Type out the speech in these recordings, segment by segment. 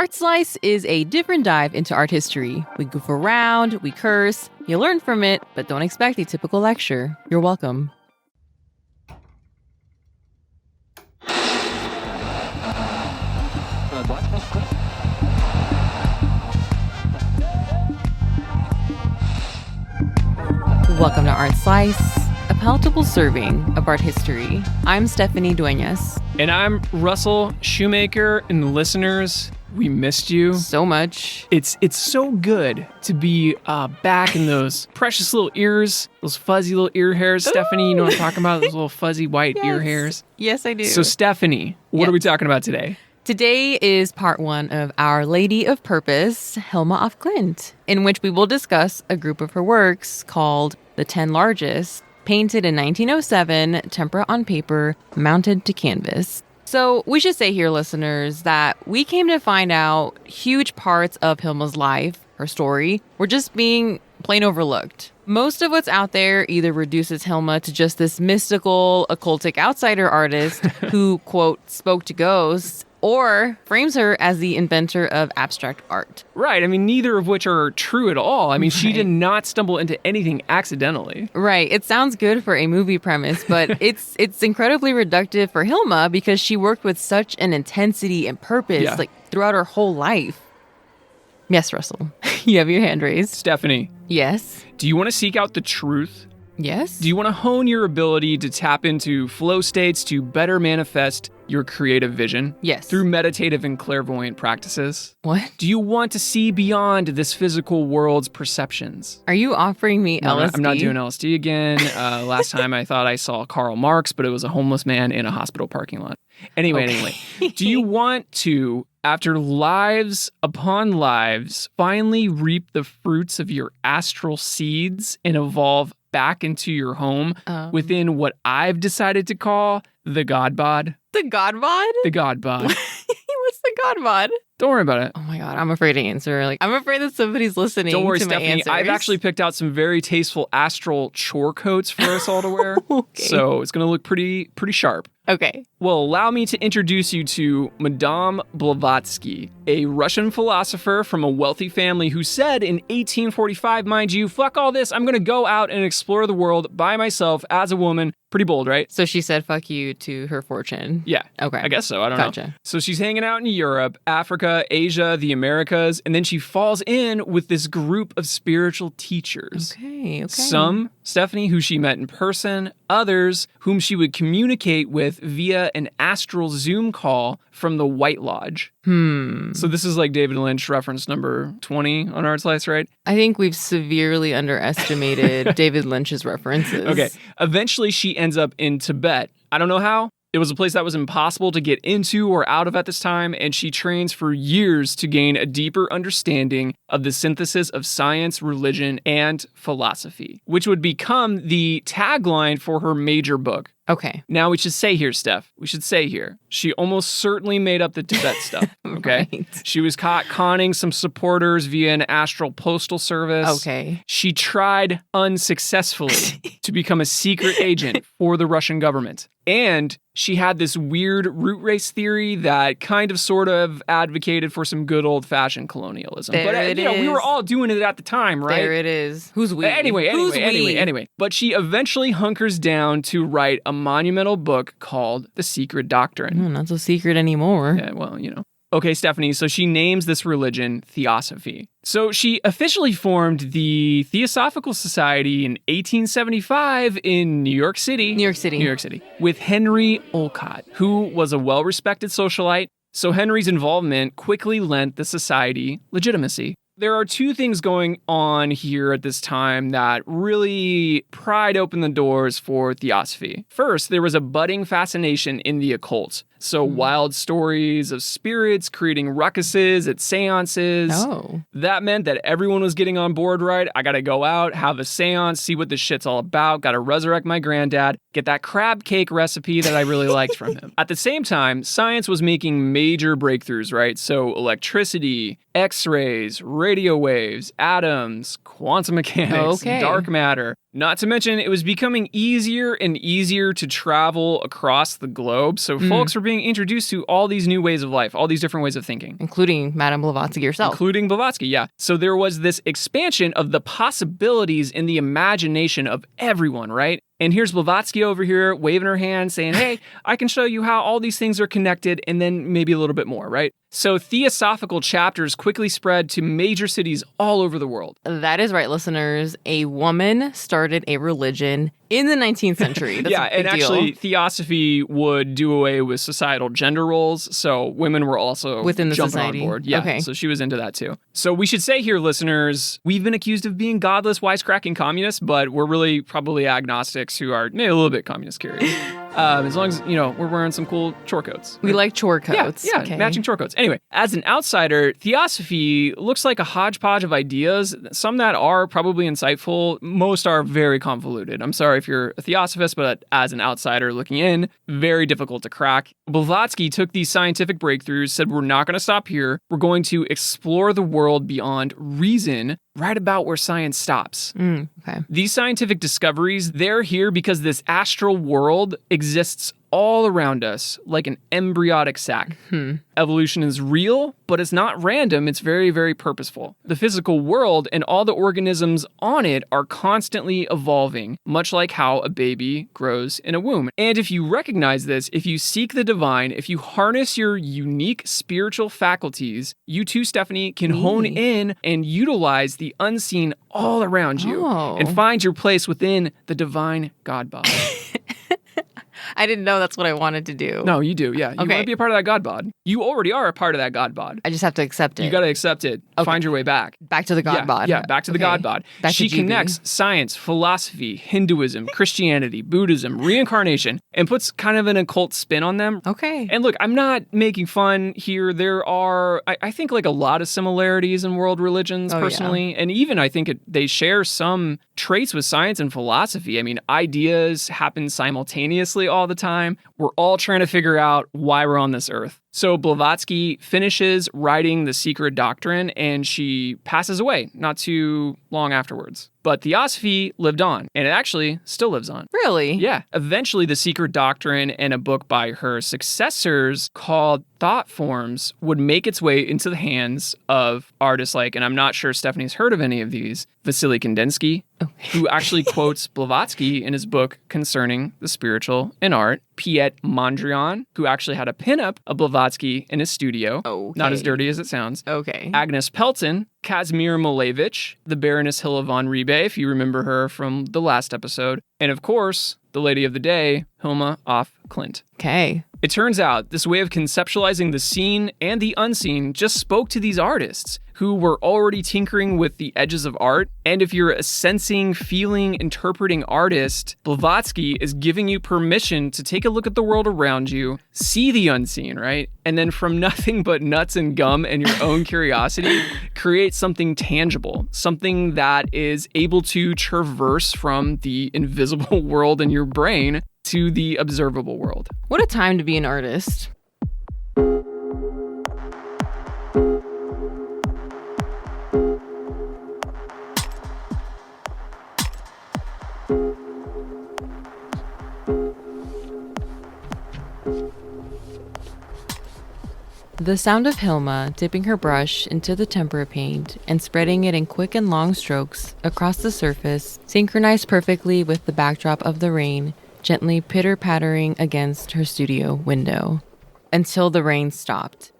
Art Slice is a different dive into art history. We goof around, we curse, you learn from it, but don't expect a typical lecture. You're welcome. Welcome to Art Slice, a palatable serving of art history. I'm Stephanie Duenas. And I'm Russell Shoemaker, and listeners, we missed you So much. It's so good to be back in those precious little ears, those fuzzy little ear hairs. Ooh. Stephanie, you know what I'm talking about? Those little fuzzy white ear hairs. Yes, I do. So Stephanie, what are we talking about today? Today is part one of Our Lady of Purpose, Hilma of Klint, in which we will discuss a group of her works called The 10 Largest, painted in 1907, tempera on paper, mounted to canvas. So we should say here, listeners, that we came to find out huge parts of Hilma's life, her story, were just being plain overlooked. Most of what's out there either reduces Hilma to just this mystical, occultic outsider artist who, quote, spoke to ghosts, or frames her as the inventor of abstract art. Right. I mean, neither of which are true at all. I mean, She did not stumble into anything accidentally. Right. It sounds good for a movie premise, but it's incredibly reductive for Hilma because she worked with such an intensity and purpose throughout her whole life. Yes, Russell. You have your hand raised. Stephanie. Yes. Do you want to seek out the truth? Yes. Do you want to hone your ability to tap into flow states to better manifest your creative vision? Yes. Through meditative and clairvoyant practices? What? Do you want to see beyond this physical world's perceptions? Are you offering me LSD? I'm not doing LSD again. Last time I thought I saw Karl Marx, but it was a homeless man in a hospital parking lot. Anyway, do you want to, after lives upon lives, finally reap the fruits of your astral seeds and evolve back into your home within what I've decided to call the God Bod? The God Bod? The God Bod. What's the God Bod? Don't worry about it. Oh my God, I'm afraid to answer. I'm afraid that somebody's listening. Don't worry, to Stephanie. My answers. I've actually picked out some very tasteful astral chore coats for us all to wear. Okay. So it's going to look pretty sharp. Okay. Well, allow me to introduce you to Madame Blavatsky, a Russian philosopher from a wealthy family who said in 1845, mind you, fuck all this, I'm going to go out and explore the world by myself as a woman. Pretty bold, right? So she said fuck you to her fortune. Yeah. Okay. I guess so. I don't know. So she's hanging out in Europe, Africa, Asia, the Americas, and then she falls in with this group of spiritual teachers. Okay. Some, Stephanie, who she met in person, others whom she would communicate with via an astral Zoom call from the White Lodge. So this is like David Lynch reference number 20 on Art Slice, right? I think we've severely underestimated David Lynch's references. Okay. Eventually, she ends up in Tibet. I don't know how. It was a place that was impossible to get into or out of at this time, and she trains for years to gain a deeper understanding of the synthesis of science, religion, and philosophy, which would become the tagline for her major book. Okay. Now, we should say here, Steph, she almost certainly made up the Tibet stuff, okay? Right. She was caught conning some supporters via an astral postal service. Okay. She tried unsuccessfully to become a secret agent for the Russian government. And she had this weird root race theory that kind of sort of advocated for some good old-fashioned colonialism. We were all doing it at the time, right? There it is. Who's we? Anyway. But she eventually hunkers down to write a monumental book called The Secret Doctrine. Not so secret anymore. Yeah, well, you know. Okay, Stephanie, so she names this religion Theosophy. So she officially formed the Theosophical Society in 1875 in New York City. With Henry Olcott, who was a well-respected socialite. So Henry's involvement quickly lent the society legitimacy. There are two things going on here at this time that really pried open the doors for Theosophy. First, there was a budding fascination in the occult. So wild stories of spirits creating ruckuses at seances. Oh. That meant that everyone was getting on board, right? I gotta go out, have a seance, see what this shit's all about, gotta resurrect my granddad, get that crab cake recipe that I really liked from him. At the same time, science was making major breakthroughs, right? So electricity, X-rays, radio waves, atoms, quantum mechanics, dark matter. Not to mention, it was becoming easier and easier to travel across the globe. So folks were being introduced to all these new ways of life, all these different ways of thinking. Including Madame Blavatsky herself. Including Blavatsky, yeah. So there was this expansion of the possibilities in the imagination of everyone, right? And here's Blavatsky over here waving her hand saying, hey, I can show you how all these things are connected, and then maybe a little bit more, right? So theosophical chapters quickly spread to major cities all over the world. That is right, listeners. A woman started a religion in the 19th century. That's yeah, a big and actually, Theosophy would do away with societal gender roles, so women were also within the jumping society. on board. Yeah, okay. So she was into that too. So we should say here, listeners, we've been accused of being godless, wisecracking communists, but we're really probably agnostics who are maybe a little bit communist curious. As long as, we're wearing some cool chore coats. We like chore coats. Yeah, okay. Matching chore coats. Anyway, as an outsider, Theosophy looks like a hodgepodge of ideas. Some that are probably insightful. Most are very convoluted. I'm sorry if you're a Theosophist, but as an outsider looking in, very difficult to crack. Blavatsky took these scientific breakthroughs, said we're not going to stop here. We're going to explore the world beyond reason, right about where science stops. Okay. These scientific discoveries, they're here because this astral world exists all around us like an embryonic sac. Evolution is real, but it's not random. It's very, very purposeful. The physical world and all the organisms on it are constantly evolving, much like how a baby grows in a womb. And if you recognize this, if you seek the divine, if you harness your unique spiritual faculties, you too, Stephanie, can hone in and utilize the unseen all around you and find your place within the divine God bod. I didn't know that's what I wanted to do. No, you do, yeah. You want to be a part of that God bod. You already are a part of that God bod. I just have to accept it. You got to accept it. Okay. Find your way back. Back to the God bod. Yeah, back to the God bod. She connects science, philosophy, Hinduism, Christianity, Buddhism, reincarnation, and puts kind of an occult spin on them. Okay. And look, I'm not making fun here. There are, I think, like a lot of similarities in world religions, personally. And even I think they share some traits with science and philosophy. I mean, ideas happen simultaneously all the time. We're all trying to figure out why we're on this earth. So Blavatsky finishes writing The Secret Doctrine, and she passes away not too long afterwards. But Theosophy lived on, and it actually still lives on. Really? Yeah. Eventually, The Secret Doctrine and a book by her successors called Thought Forms would make its way into the hands of artists like, and I'm not sure Stephanie's heard of any of these, Vasily Kandinsky, who actually quotes Blavatsky in his book concerning the spiritual and art. Piet Mondrian, who actually had a pinup of Blavatsky in his studio. Not as dirty as it sounds. Agnes Pelton, Kazimir Malevich, the Baroness Hilma von Riebe, if you remember her from the last episode. And of course, the lady of the day, Hilma af Klint. It turns out this way of conceptualizing the seen and the unseen just spoke to these artists who were already tinkering with the edges of art. And if you're a sensing, feeling, interpreting artist, Blavatsky is giving you permission to take a look at the world around you, see the unseen, right? And then from nothing but nuts and gum and your own curiosity, create something tangible, something that is able to traverse from the invisible world in your brain to the observable world. What a time to be an artist. The sound of Hilma dipping her brush into the tempera paint and spreading it in quick and long strokes across the surface synchronized perfectly with the backdrop of the rain gently pitter-pattering against her studio window until the rain stopped.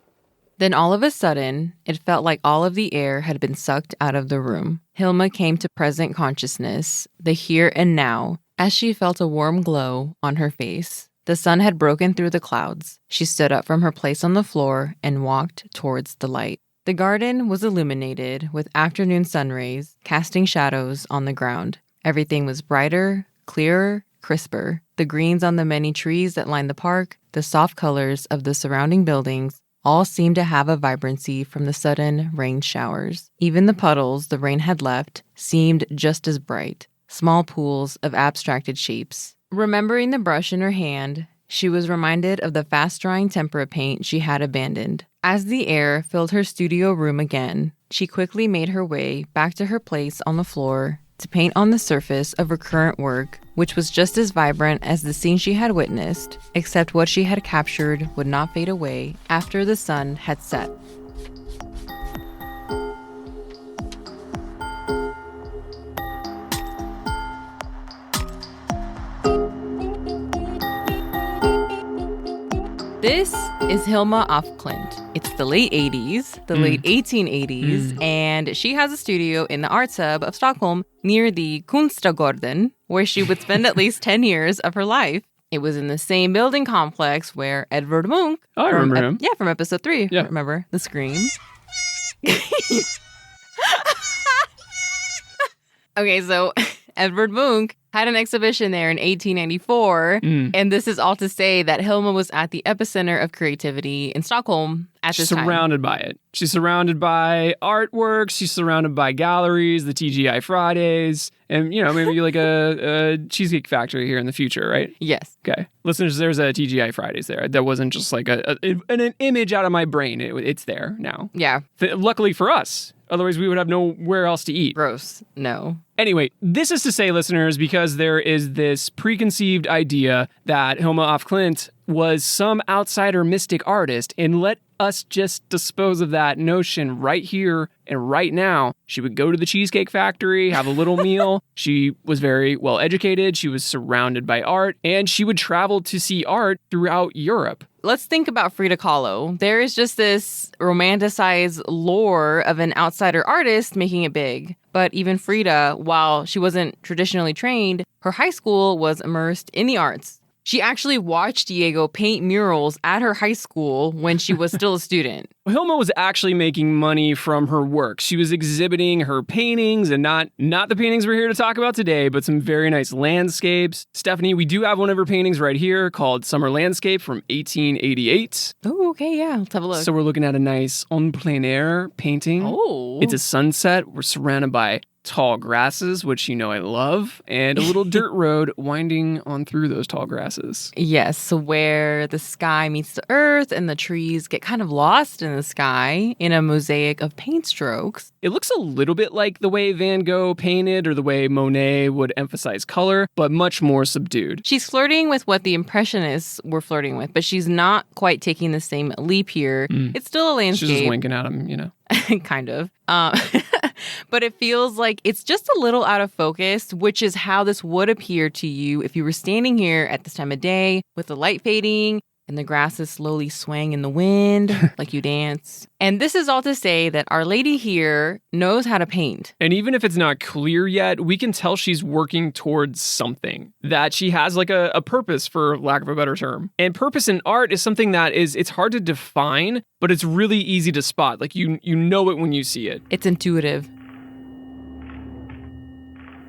Then all of a sudden, it felt like all of the air had been sucked out of the room. Hilma came to present consciousness, the here and now, as she felt a warm glow on her face. The sun had broken through the clouds. She stood up from her place on the floor and walked towards the light. The garden was illuminated with afternoon sun rays, casting shadows on the ground. Everything was brighter, clearer, crisper. The greens on the many trees that lined the park, the soft colors of the surrounding buildings, all seemed to have a vibrancy from the sudden rain showers. Even the puddles the rain had left seemed just as bright, small pools of abstracted shapes. Remembering the brush in her hand, she was reminded of the fast-drying tempera paint she had abandoned. As the air filled her studio room again, she quickly made her way back to her place on the floor to paint on the surface of her current work which was just as vibrant as the scene she had witnessed, except what she had captured would not fade away after the sun had set. This is Hilma af Klint. It's the late 80s, the late 1880s, and she has a studio in the arts hub of Stockholm near the Kungsträdgården, where she would spend at least 10 years of her life. It was in the same building complex where Edvard Munch... Oh, I remember him. Yeah, from episode 3. Yeah. Remember? The Scream. Okay, so Edvard Munch had an exhibition there in 1894, and this is all to say that Hilma was at the epicenter of creativity in Stockholm at this time. She's surrounded by it. She's surrounded by artworks. She's surrounded by galleries, the TGI Fridays, and, you know, maybe like a cheesecake factory here in the future, right? Yes. Okay. Listeners, there's a TGI Fridays there. That wasn't just like an image out of my brain. It's there now. Yeah. Luckily for us. Otherwise, we would have nowhere else to eat. Gross. No. Anyway, this is to say, listeners, because there is this preconceived idea that Hilma af Klint was some outsider mystic artist, and let us just dispose of that notion right here and right now. She would go to the Cheesecake Factory, have a little meal. She was very well educated. She was surrounded by art, and she would travel to see art throughout Europe. Let's think about Frida Kahlo. There is just this romanticized lore of an outsider artist making it big. But even Frida, while she wasn't traditionally trained, her high school was immersed in the arts. She actually watched Diego paint murals at her high school when she was still a student. Hilma was actually making money from her work. She was exhibiting her paintings, and not the paintings we're here to talk about today, but some very nice landscapes. Stephanie, we do have one of her paintings right here called Summer Landscape from 1888. Oh, okay, yeah. Let's have a look. So we're looking at a nice en plein air painting. Oh. It's a sunset. We're surrounded by tall grasses, which you know I love, and a little dirt road winding on through those tall grasses. Yes, so where the sky meets the earth and the trees get kind of lost in the sky in a mosaic of paint strokes. It looks a little bit like the way Van Gogh painted or the way Monet would emphasize color, but much more subdued. She's flirting with what the Impressionists were flirting with, but she's not quite taking the same leap here. It's still a landscape. She's just winking at him, you know. Kind of. But it feels like it's just a little out of focus, which is how this would appear to you if you were standing here at this time of day with the light fading and the grasses slowly swaying in the wind like you dance. And this is all to say that Our Lady here knows how to paint. And even if it's not clear yet, we can tell she's working towards something, that she has like a purpose, for lack of a better term. And purpose in art is something that it's hard to define, but it's really easy to spot. Like you know it when you see it. It's intuitive.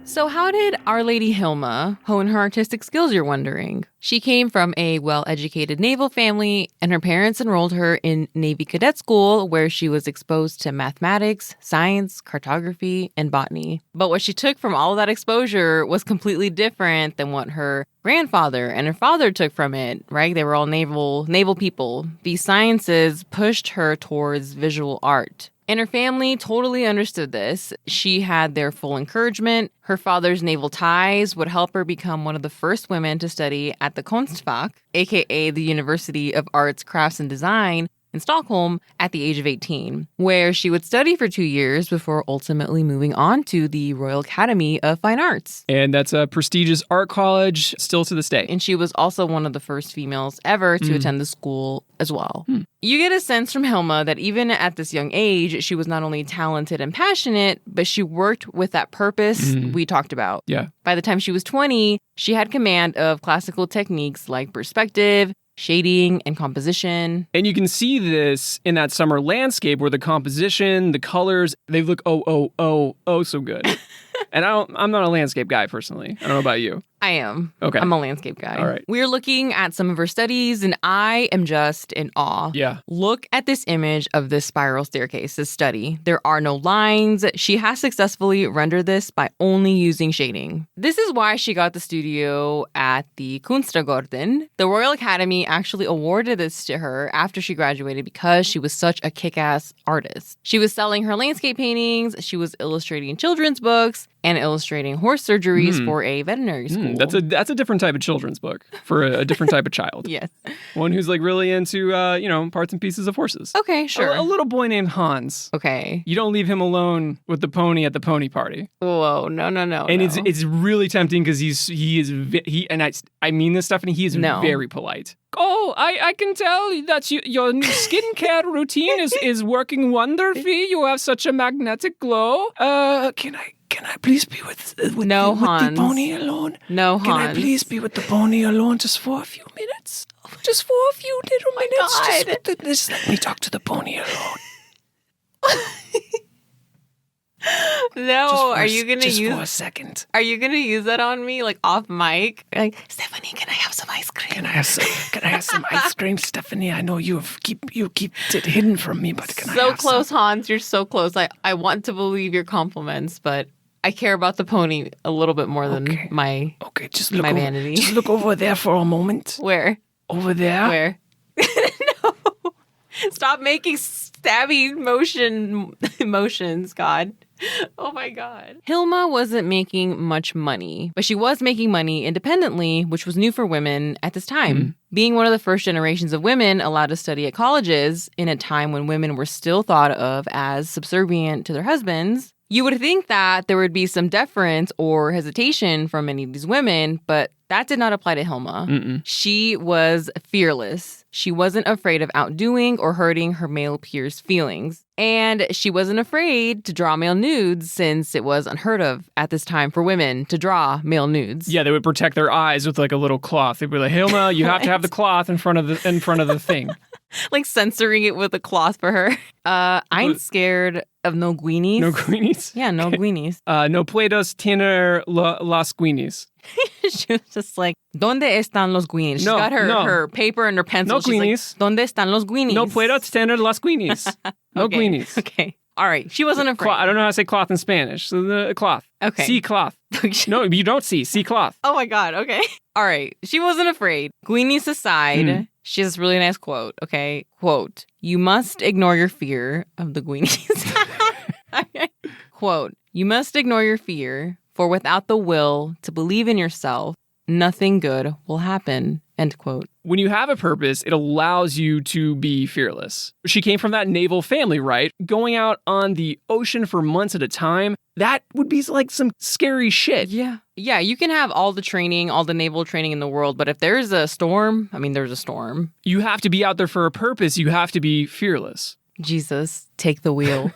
So how did Our Lady Hilma hone her artistic skills, you're wondering? She came from a well-educated naval family, and her parents enrolled her in Navy Cadet school, where she was exposed to mathematics, science, cartography, and botany. But what she took from all of that exposure was completely different than what her grandfather and her father took from it, right? They were all naval people. These sciences pushed her towards visual art. And her family totally understood this. She had their full encouragement. Her father's naval ties would help her become one of the first women to study at the Konstfack, aka the University of Arts, Crafts, and Design in Stockholm at the age of 18, where she would study for 2 years before ultimately moving on to the Royal Academy of Fine Arts. And that's a prestigious art college still to this day. And she was also one of the first females ever to attend the school as well. You get a sense from Hilma that even at this young age, she was not only talented and passionate, but she worked with that purpose we talked about. Yeah. By the time she was 20, she had command of classical techniques like perspective, shading, and composition. And you can see this in that summer landscape where the composition, the colors, they look so good. And I'm not a landscape guy personally. I don't know about you. I am. Okay. I'm a landscape guy. All right. We're looking at some of her studies, and I am just in awe. Yeah. Look at this image of this spiral staircase, this study. There are no lines. She has successfully rendered this by only using shading. This is why she got the studio at the Kungsträdgården. The Royal Academy actually awarded this to her after she graduated because she was such a kick-ass artist. She was selling her landscape paintings, she was illustrating children's books, and illustrating horse surgeries for a veterinary school. That's a different type of children's book for a different type of child. Yes. One who's like really into, parts and pieces of horses. Okay, sure. A little boy named Hans. Okay. You don't leave him alone with the pony at the pony party. Whoa, no. And it's really tempting because I mean this, Stephanie, he is very polite. Oh, I can tell that your new skincare routine is working wonderfully. You have such a magnetic glow. Can I please be with the pony alone? No, Hans. Can I please be with the pony alone just for a few minutes? Just for a few little minutes. Just let me talk to the pony alone. No, are you gonna use for a second? Are you gonna use that on me, like off mic? Like, Stephanie, can I have some ice cream? Can I have some ice cream, Stephanie? I know you keep it hidden from me, but can I have so close, some? Hans? You're so close. I want to believe your compliments, but I care about the pony a little bit more than my vanity. Just look over there for a moment. Where? Over there. Where? No. Stop making stabby motions, God. Oh my God. Hilma wasn't making much money, but she was making money independently, which was new for women at this time. Being one of the first generations of women allowed to study at colleges in a time when women were still thought of as subservient to their husbands, you would think that there would be some deference or hesitation from many of these women, but that did not apply to Hilma. She was fearless. She wasn't afraid of outdoing or hurting her male peers' feelings. And she wasn't afraid to draw male nudes since it was unheard of at this time for women to draw male nudes. Yeah, they would protect their eyes with like a little cloth. They'd be like, Hilma, you have to have the cloth in front of the thing. Like censoring it with a cloth for her. I'm scared of no guineas. No guineas? Yeah, no guineas. No puedes tener las guineas. She was just like, ¿Dónde están los guineas? She's got her paper and her pencil. No guineas. Like, ¿Dónde están los guineas? No puedes tener las guineas. No guineas. Okay. All right. She wasn't afraid. I don't know how to say cloth in Spanish. So the cloth. Okay. See cloth. No, you don't see. See cloth. Oh my God. Okay. All right. She wasn't afraid. Guineas aside, she has this really nice quote. Okay. Quote, you must ignore your fear of the guineas. Okay. Quote, you must ignore your fear, for without the will to believe in yourself, nothing good will happen. End quote. When you have a purpose, it allows you to be fearless. She came from that naval family, right? Going out on the ocean for months at a time, that would be like some scary shit. Yeah. Yeah, you can have all the training, all the naval training in the world, but if there's a storm, there's a storm. You have to be out there for a purpose. You have to be fearless. Jesus, take the wheel.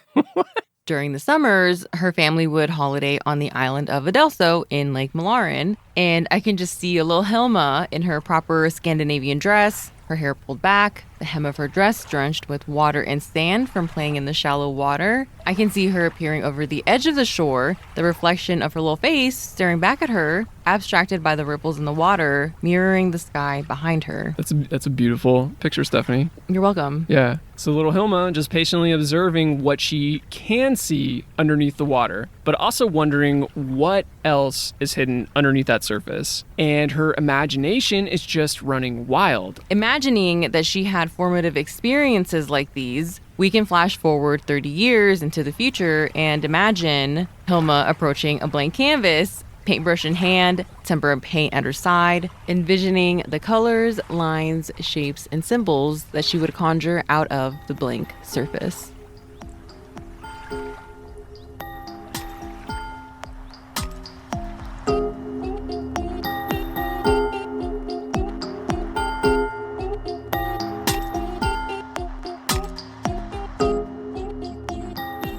During the summers, her family would holiday on the island of Adelso in Lake Mälaren. And I can just see a little Hilma in her proper Scandinavian dress, her hair pulled back, the hem of her dress drenched with water and sand from playing in the shallow water. I can see her appearing over the edge of the shore, the reflection of her little face staring back at her, abstracted by the ripples in the water, mirroring the sky behind her. That's a beautiful picture, Stephanie. You're welcome. Yeah. So little Hilma just patiently observing what she can see underneath the water, but also wondering what else is hidden underneath that surface. And her imagination is just running wild. Imagining that she had formative experiences like these, we can flash forward 30 years into the future and imagine Hilma approaching a blank canvas, paintbrush in hand, tempera paint at her side, envisioning the colors, lines, shapes, and symbols that she would conjure out of the blank surface.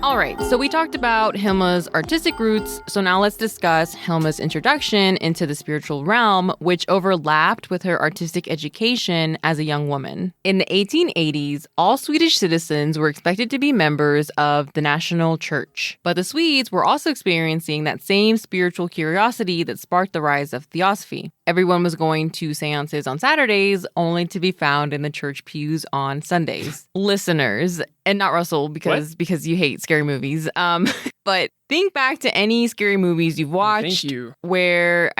All right, so we talked about Hilma's artistic roots, so now let's discuss Hilma's introduction into the spiritual realm, which overlapped with her artistic education as a young woman. In the 1880s, all Swedish citizens were expected to be members of the national church, but the Swedes were also experiencing that same spiritual curiosity that sparked the rise of Theosophy. Everyone was going to seances on Saturdays, only to be found in the church pews on Sundays. Listeners, and not Russell because you hate scary movies. But Think back to any scary movies you've watched. Thank you. Where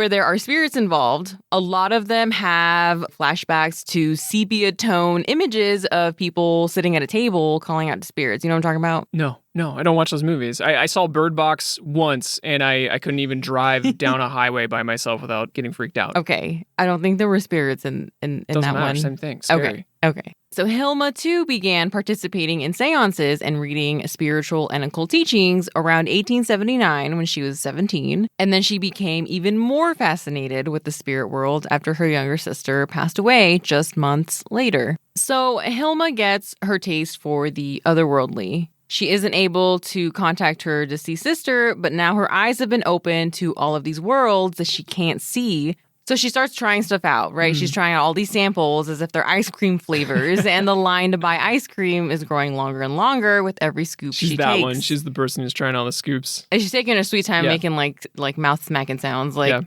there are spirits involved. A lot of them have flashbacks to sepia tone images of people sitting at a table calling out to spirits. You know what I'm talking about? No, I don't watch those movies. I saw Bird Box once, and I couldn't even drive down a highway by myself without getting freaked out. Okay. I don't think there were spirits in Doesn't that matter, one. Same thing. Scary. Okay. So Hilma, too, began participating in seances and reading spiritual and occult teachings around 1879 when she was 17. And then she became even more fascinated with the spirit world after her younger sister passed away just months later. So Hilma gets her taste for the otherworldly. She isn't able to contact her deceased sister, but now her eyes have been opened to all of these worlds that she can't see. So she starts trying stuff out, right? She's trying out all these samples as if they're ice cream flavors, and the line to buy ice cream is growing longer and longer with every scoop she takes. She's that one. She's the person who's trying all the scoops. And she's taking her sweet time making like mouth smacking sounds like,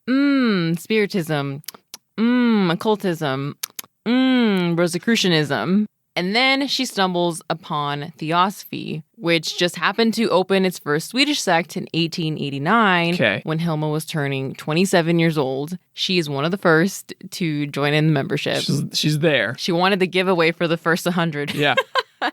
Spiritism, Occultism, Rosacrucinism. And then she stumbles upon Theosophy, which just happened to open its first Swedish sect in 1889 when Hilma was turning 27 years old. She is one of the first to join in the membership. She's there. She wanted the giveaway for the first 100. Yeah.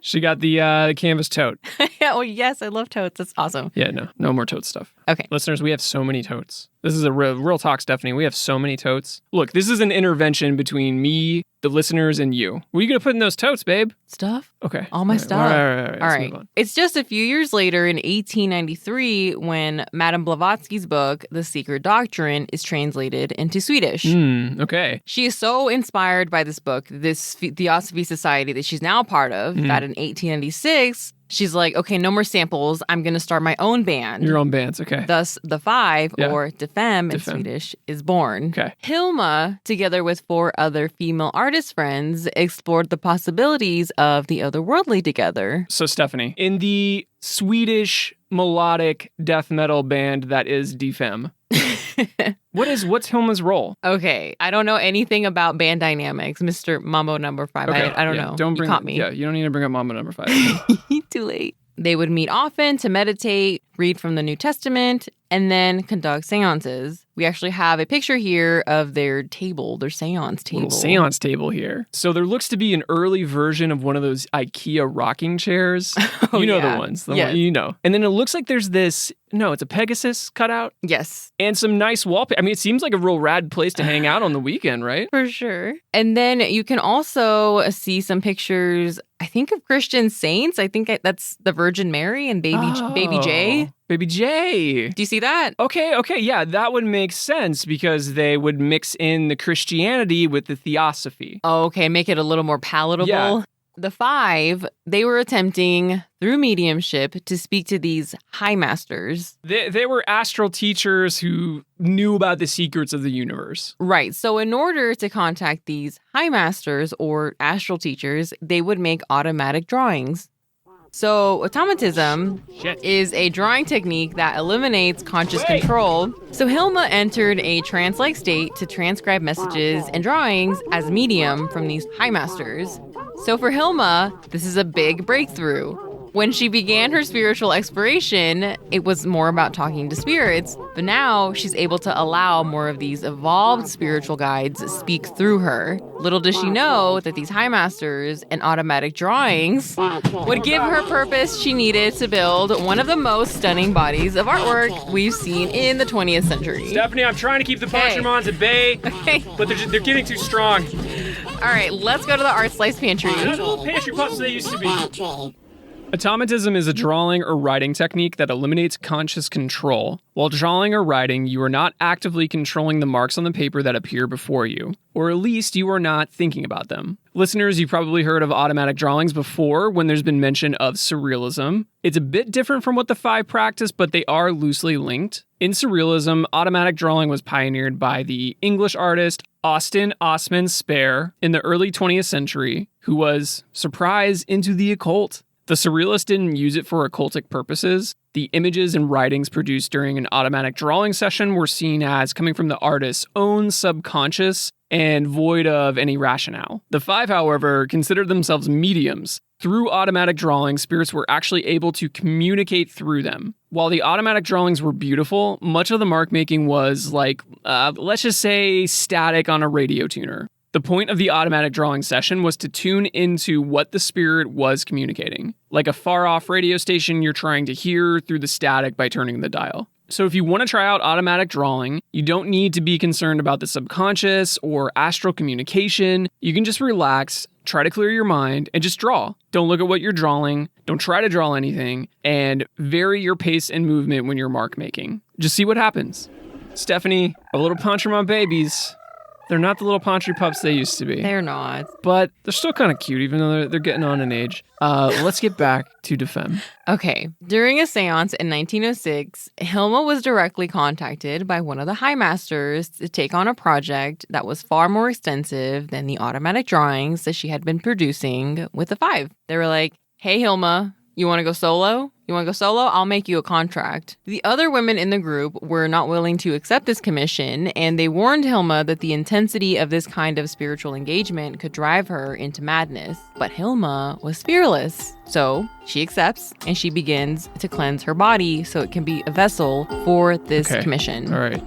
She got the canvas tote. Yeah, well, yes, I love totes. That's awesome. Yeah, no more tote stuff. Okay. Listeners, we have so many totes. This is a real talk, Stephanie. We have so many totes. Look, this is an intervention between me, the listeners, and you. What are you going to put in those totes, babe? Stuff. Okay. All my stuff. All right. It's just a few years later in 1893 when Madame Blavatsky's book, The Secret Doctrine, is translated into Swedish. Okay. She is so inspired by this book, this Theosophy Society that she's now a part of, that in 1896, she's like, okay, no more samples. I'm going to start my own band. Your own bands, okay. Thus, the Five, or De Femme in Swedish, is born. Okay. Hilma, together with 4 other female artist friends, explored the possibilities of the otherworldly together. So, Stephanie, in the Swedish melodic death metal band that is De Femme, what's Hilma's role? Okay, I don't know anything about band dynamics, Mr. Mambo number 5. Okay. I don't know. You caught me. Yeah, you don't need to bring up Mambo number 5. Too late. They would meet often to meditate, read from the New Testament, and then conduct seances. We actually have a picture here of their table, their seance table. Little seance table here. So there looks to be an early version of one of those IKEA rocking chairs. You know the ones. One, you know. And then it looks like there's this, it's a Pegasus cutout. Yes. And some nice wallpaper. I mean, it seems like a real rad place to hang out on the weekend, right? For sure. And then you can also see some pictures, I think, of Christian saints. I think that's the Virgin Mary and Baby J. Baby J. Do you see that? Okay. Yeah, that would make sense because they would mix in the Christianity with the Theosophy. Oh, okay. Make it a little more palatable. Yeah. The 5, they were attempting through mediumship to speak to these high masters. They were astral teachers who knew about the secrets of the universe. Right. So in order to contact these high masters or astral teachers, they would make automatic drawings. So automatism is a drawing technique that eliminates conscious control. So Hilma entered a trance-like state to transcribe messages and drawings as medium from these high masters. So for Hilma, this is a big breakthrough. When she began her spiritual exploration, it was more about talking to spirits, but now she's able to allow more of these evolved spiritual guides speak through her. Little does she know that these high masters and automatic drawings would give her purpose she needed to build one of the most stunning bodies of artwork we've seen in the 20th century. Stephanie, I'm trying to keep the Pachamons at bay, but they're getting too strong. All right, let's go to the Art Slice Pantry. Those little pantry pups they used to be. Automatism is a drawing or writing technique that eliminates conscious control. While drawing or writing, you are not actively controlling the marks on the paper that appear before you, or at least you are not thinking about them. Listeners, you've probably heard of automatic drawings before when there's been mention of surrealism. It's a bit different from what the 5 practice, but they are loosely linked. In surrealism, automatic drawing was pioneered by the English artist Austin Osman Spare in the early 20th century, who was, surprise, into the occult. The surrealists didn't use it for occultic purposes. The images and writings produced during an automatic drawing session were seen as coming from the artist's own subconscious and void of any rationale. The 5, however, considered themselves mediums. Through automatic drawings, spirits were actually able to communicate through them. While the automatic drawings were beautiful, much of the mark making was like, let's just say, static on a radio tuner. The point of the automatic drawing session was to tune into what the spirit was communicating, like a far-off radio station you're trying to hear through the static by turning the dial. So if you want to try out automatic drawing, you don't need to be concerned about the subconscious or astral communication. You can just relax, try to clear your mind, and just draw. Don't look at what you're drawing, don't try to draw anything, and vary your pace and movement when you're mark making. Just see what happens. Stephanie, a little punch from my babies. They're not the little Pantry pups they used to be. They're not. But they're still kind of cute, even though they're getting on in age. Let's get back to Defem. Okay. During a seance in 1906, Hilma was directly contacted by one of the High Masters to take on a project that was far more extensive than the automatic drawings that she had been producing with the Five. They were like, hey, Hilma, you want to go solo? You want to go solo? I'll make you a contract. The other women in the group were not willing to accept this commission, and they warned Hilma that the intensity of this kind of spiritual engagement could drive her into madness. But Hilma was fearless. So she accepts, and she begins to cleanse her body so it can be a vessel for this commission. All right.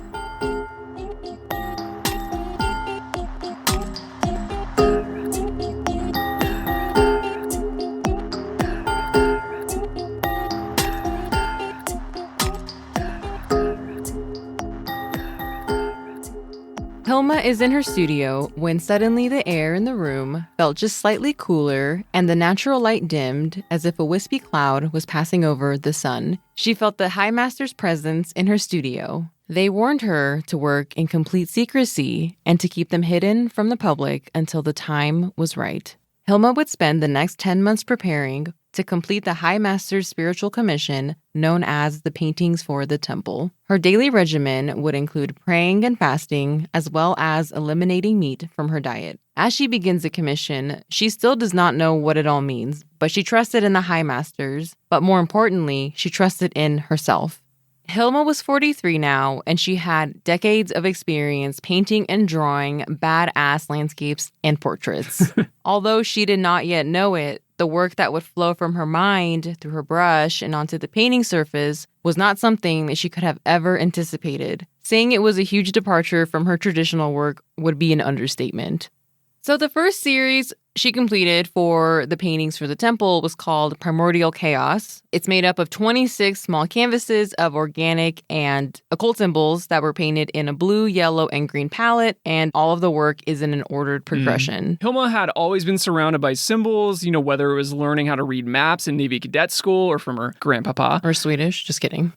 Hilma is in her studio when suddenly the air in the room felt just slightly cooler and the natural light dimmed as if a wispy cloud was passing over the sun. She felt the High Master's presence in her studio. They warned her to work in complete secrecy and to keep them hidden from the public until the time was right. Hilma would spend the next 10 months preparing to complete the High Master's spiritual commission known as the Paintings for the Temple. Her daily regimen would include praying and fasting, as well as eliminating meat from her diet. As she begins the commission, she still does not know what it all means, but she trusted in the High Masters, but more importantly, she trusted in herself. Hilma was 43 now, and she had decades of experience painting and drawing badass landscapes and portraits. Although she did not yet know it, the work that would flow from her mind through her brush and onto the painting surface was not something that she could have ever anticipated. Saying it was a huge departure from her traditional work would be an understatement. So the first series she completed for the Paintings for the Temple was called Primordial Chaos. It's made up of 26 small canvases of organic and occult symbols that were painted in a blue, yellow, and green palette, and all of the work is in an ordered progression. Hilma had always been surrounded by symbols, whether it was learning how to read maps in Navy Cadet school or from her grandpapa. Or Swedish, just kidding.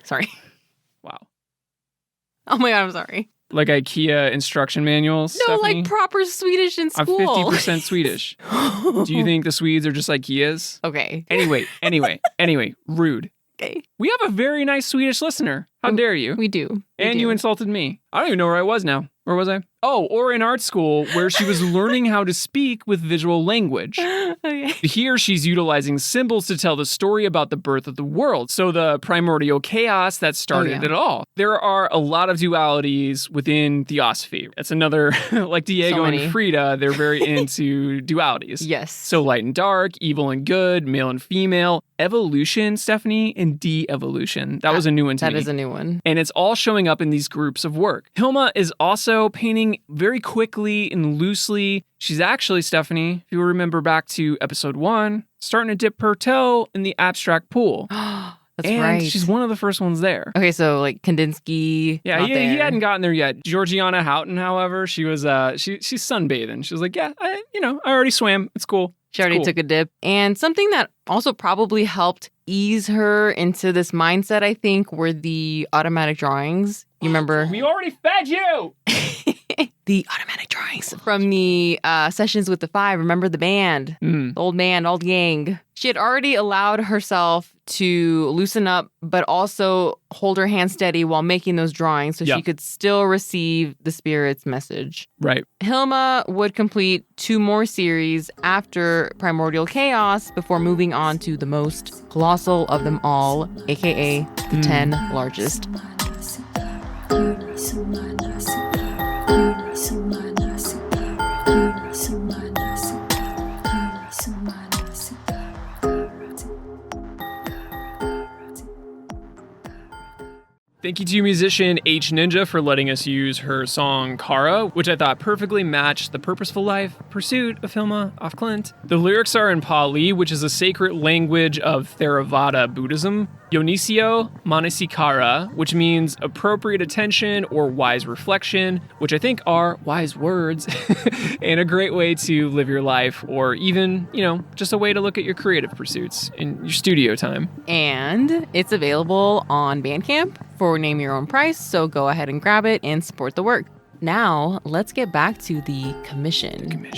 Sorry. Wow. Oh my God, I'm sorry. Like IKEA instruction manuals? No, Stephanie? like proper Swedish in school. I'm 50% Swedish. Do you think the Swedes are just IKEAs? Okay. Anyway, rude. Okay. We have a very nice Swedish listener. How dare you? We do. You insulted me. I don't even know where I was now. Where was I? Oh, or in art school where she was learning how to speak with visual language. Okay. Here she's utilizing symbols to tell the story about the birth of the world. So the primordial chaos that started it all. There are a lot of dualities within Theosophy. It's another, like Diego and Frida, they're very into dualities. Yes. So light and dark, evil and good, male and female, evolution, Stephanie, and de-evolution. That was a new one to me. That is a new one. And it's all showing up in these groups of work. Hilma is also painting very quickly and loosely. She's actually, Stephanie, if you remember back to episode 1, starting to dip her toe in the abstract pool. That's and right. She's one of the first ones there. Okay, so like Kandinsky. Yeah, he hadn't gotten there yet. Georgiana Houghton, however, she was she's sunbathing. She was like, yeah, I already swam. It's cool. She already took a dip. And something that also probably helped ease her into this mindset, I think, were the automatic drawings. You remember? We already fed you! The automatic drawings from the sessions with the Five. Remember the band? The old band, old gang. She had already allowed herself to loosen up, but also hold her hand steady while making those drawings so she could still receive the spirit's message. Right. Hilma would complete 2 more series after Primordial Chaos before moving on to the most colossal of them all, aka the 10 largest. Thank you to musician H Ninja for letting us use her song Kara, which I thought perfectly matched the purposeful life pursuit of Hilma af Klint. The lyrics are in Pali, which is a sacred language of Theravada Buddhism. Yonisio Manasikara, which means appropriate attention or wise reflection, which I think are wise words, and a great way to live your life, or even, just a way to look at your creative pursuits in your studio time. And it's available on Bandcamp for name your own price, so go ahead and grab it and support the work. Now, let's get back to the commission.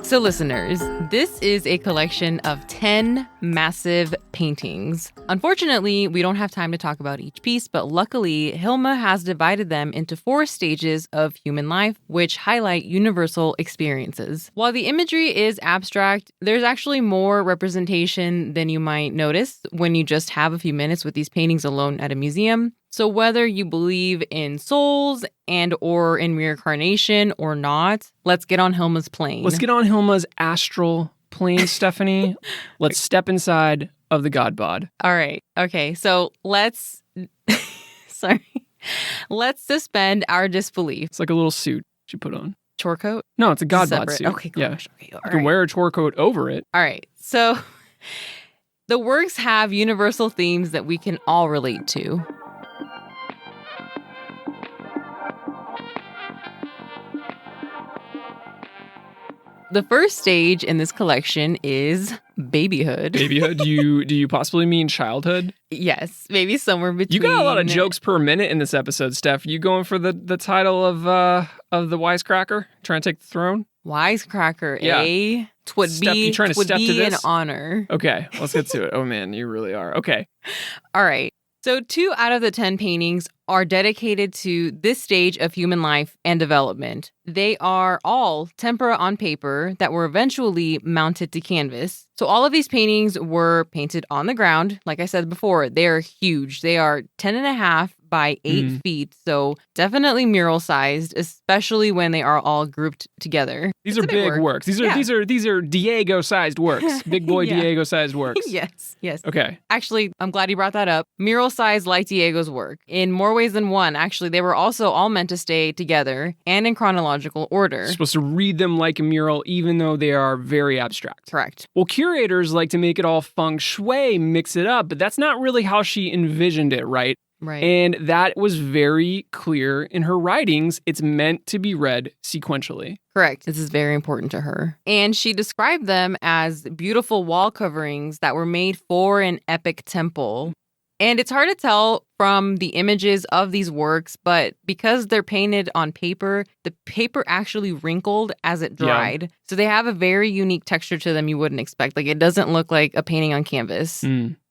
So listeners, this is a collection of 10 massive paintings. Unfortunately, we don't have time to talk about each piece, but luckily, Hilma has divided them into 4 stages of human life, which highlight universal experiences. While the imagery is abstract, there's actually more representation than you might notice when you just have a few minutes with these paintings alone at a museum. So whether you believe in souls and or in reincarnation or not, let's get on Hilma's plane. Let's get on Hilma's astral plane, Stephanie. Let's step inside of the God bod. All right. Okay. So let's suspend our disbelief. It's like a little suit you put on. Chore coat? No, it's a God bod suit. Okay, gosh. Yeah. Okay, you can wear a chore coat over it. All right. So the works have universal themes that we can all relate to. The first stage in this collection is babyhood. Babyhood? Do you possibly mean childhood? Yes, maybe somewhere between. You got a lot of jokes per minute in this episode, Steph. You going for the title of the wisecracker? Trying to take the throne? Wisecracker, yeah. Eh? Twould be an honor. Okay, let's get to it. Oh man, you really are. Okay. All right. So 2 out of the 10 paintings are dedicated to this stage of human life and development. They are all tempera on paper that were eventually mounted to canvas. So all of these paintings were painted on the ground. Like I said before, they are huge. They are 10.5 by 8 feet. So definitely mural sized, especially when they are all grouped together. These are big works. These are Diego sized works. Big boy Diego sized works. Yes. Okay. Actually, I'm glad you brought that up. Mural sized like Diego's work. In more ways than one, actually, they were also all meant to stay together and in chronological order. You're supposed to read them like a mural, even though they are very abstract. Correct. Well, curators like to make it all feng shui, mix it up, but that's not really how she envisioned it, right? Right. And that was very clear in her writings. It's meant to be read sequentially. Correct. This is very important to her. And she described them as beautiful wall coverings that were made for an epic temple. And it's hard to tell from the images of these works, but because they're painted on paper, the paper actually wrinkled as it dried. Yeah. So they have a very unique texture to them you wouldn't expect. Like, it doesn't look like a painting on canvas.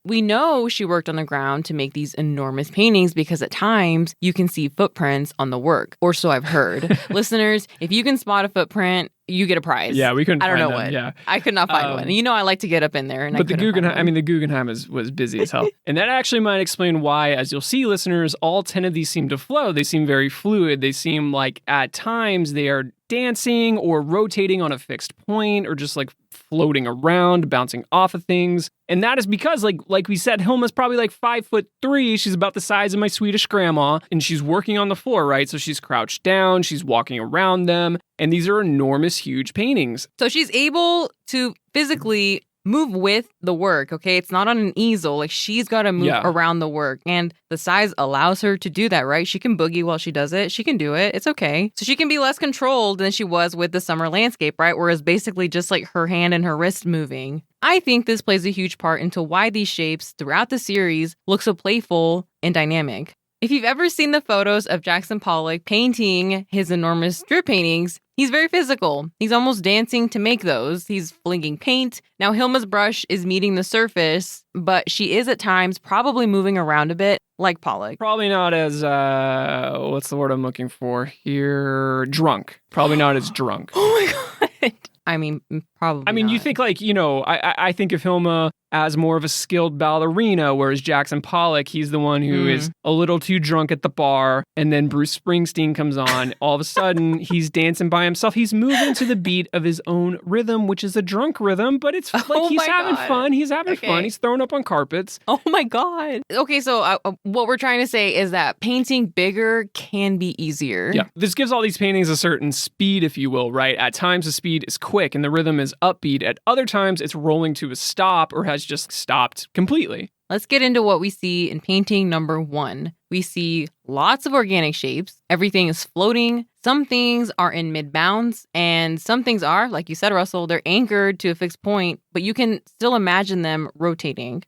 We know she worked on the ground to make these enormous paintings because at times you can see footprints on the work, or so I've heard. Listeners, if you can spot a footprint, you get a prize. Yeah, we couldn't I don't find know them. what. Yeah. I could not find one. I like to get up in there. But the Guggenheim was busy as hell. And that actually might explain why, as you'll see, listeners, all 10 of these seem to flow. They seem very fluid. They seem like at times they are dancing or rotating on a fixed point or just like floating around, bouncing off of things. And that is because, like we said, Hilma's probably like 5'3". She's about the size of my Swedish grandma, and she's working on the floor, right? So she's crouched down, she's walking around them, and these are enormous, huge paintings. So she's able to physically move with the work, okay? It's not on an easel. Like, she's got to move around the work. And the size allows her to do that, right? She can boogie while she does it. She can do it. It's okay. So she can be less controlled than she was with the summer landscape, right? Whereas basically just like her hand and her wrist moving. I think this plays a huge part into why these shapes throughout the series look so playful and dynamic. If you've ever seen the photos of Jackson Pollock painting his enormous strip paintings, he's very physical. He's almost dancing to make those. He's flinging paint. Now, Hilma's brush is meeting the surface, but she is at times probably moving around a bit like Pollock. Probably not as, what's the word I'm looking for here? Drunk. Probably not as drunk. Oh my God. I mean, probably I mean, not. you think like, I think of Hilma as more of a skilled ballerina, whereas Jackson Pollock, he's the one who is a little too drunk at the bar, and then Bruce Springsteen comes on. All of a sudden, he's dancing by himself. He's moving to the beat of his own rhythm, which is a drunk rhythm, but it's like he's having fun. He's having fun. He's throwing up on carpets. Oh my God. Okay, so what we're trying to say is that painting bigger can be easier. Yeah. This gives all these paintings a certain speed, if you will, right? At times, the speed is quick and the rhythm is upbeat. At other times, it's rolling to a stop or has just stopped completely. Let's get into what we see in painting number 1. We see lots of organic shapes. Everything is floating. Some things are in mid-bounds, and some things are, like you said, Russell, they're anchored to a fixed point, but you can still imagine them rotating.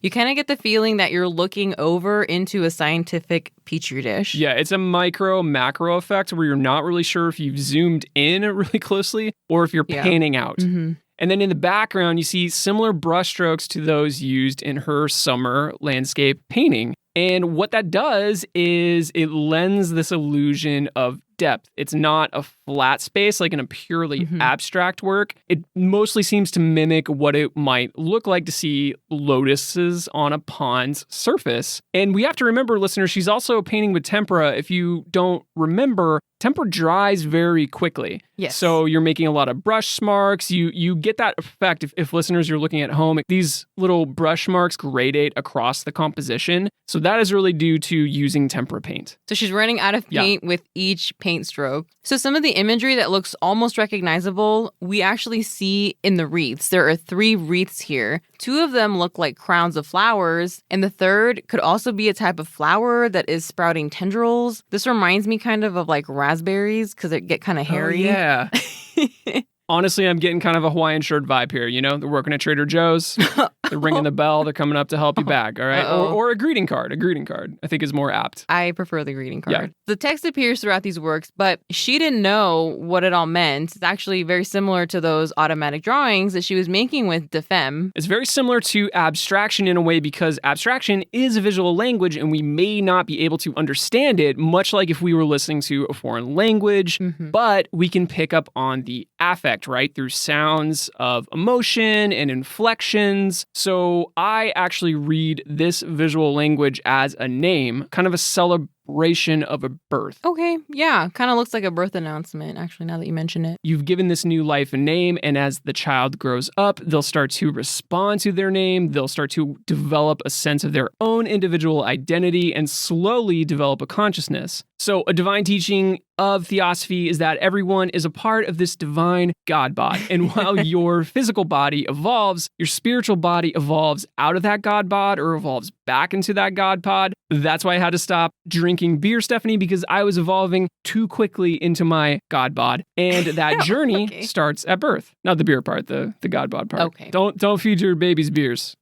You kind of get the feeling that you're looking over into a scientific petri dish. Yeah, it's a micro-macro effect where you're not really sure if you've zoomed in really closely or if you're panning out. And then in the background, you see similar brushstrokes to those used in her summer landscape painting. And what that does is it lends this illusion of depth. It's not a flat space like in a purely abstract work. It mostly seems to mimic what it might look like to see lotuses on a pond's surface. And we have to remember, listeners, she's also painting with tempera. If you don't remember, tempera dries very quickly. Yes. So you're making a lot of brush marks. You get that effect if listeners, you're looking at home. These little brush marks gradate across the composition. So that is really due to using tempera paint. So she's running out of paint with each paint stroke. So some of the imagery that looks almost recognizable, we actually see in the wreaths. There are 3 wreaths here. 2 of them look like crowns of flowers, and the third could also be a type of flower that is sprouting tendrils. This reminds me kind of like raspberries because they get kind of hairy. Oh, yeah. Honestly, I'm getting kind of a Hawaiian shirt vibe here. You know, they're working at Trader Joe's. They're ringing the bell. They're coming up to help you back. All right. Or a greeting card. A greeting card, I think, is more apt. I prefer the greeting card. Yeah. The text appears throughout these works, but she didn't know what it all meant. It's actually very similar to those automatic drawings that she was making with De Femme. It's very similar to abstraction in a way because abstraction is a visual language and we may not be able to understand it, much like if we were listening to a foreign language, but we can pick up on the affect, right? Through sounds of emotion and inflections. So I actually read this visual language as a name, kind of a celebration of a birth. Okay, yeah. Kind of looks like a birth announcement, actually, now that you mention it. You've given this new life a name, and as the child grows up, they'll start to respond to their name. They'll start to develop a sense of their own individual identity and slowly develop a consciousness. So a divine teaching of Theosophy is that everyone is a part of this divine God bod. And while your physical body evolves, your spiritual body evolves out of that God bod or evolves back into that God pod. That's why I had to stop drinking beer, Stephanie, because I was evolving too quickly into my God bod. And that journey starts at birth. Not the beer part, the God bod part. Okay. Don't feed your babies beers.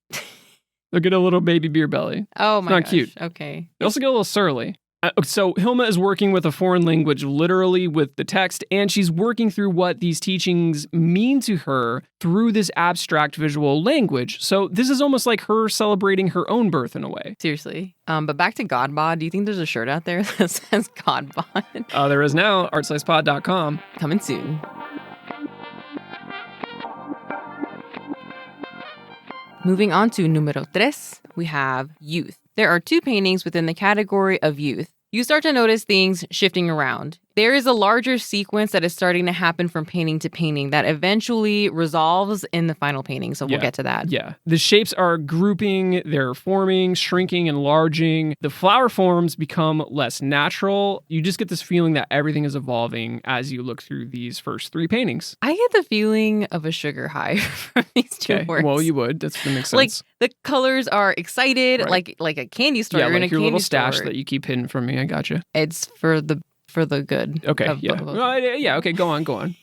They'll get a little baby beer belly. Oh my gosh. Not cute. Okay. They also get a little surly. So Hilma is working with a foreign language, literally with the text, and she's working through what these teachings mean to her through this abstract visual language. So this is almost like her celebrating her own birth in a way. Seriously. But back to God bod, do you think there's a shirt out there that says God bod? There is now, artslicepod.com. Coming soon. Moving on to numero 3, we have youth. There are 2 paintings within the category of youth. You start to notice things shifting around. There is a larger sequence that is starting to happen from painting to painting that eventually resolves in the final painting. So we'll get to that. Yeah. The shapes are grouping, they're forming, shrinking, enlarging. The flower forms become less natural. You just get this feeling that everything is evolving as you look through these first 3 paintings. I get the feeling of a sugar high from these 2 works. Well, you would. That makes sense. Like the colors are excited, like a candy store. Yeah, You're like in a your candy little store. stash that you keep hidden from me. I gotcha. It's for the good. Okay, yeah. Okay, go on.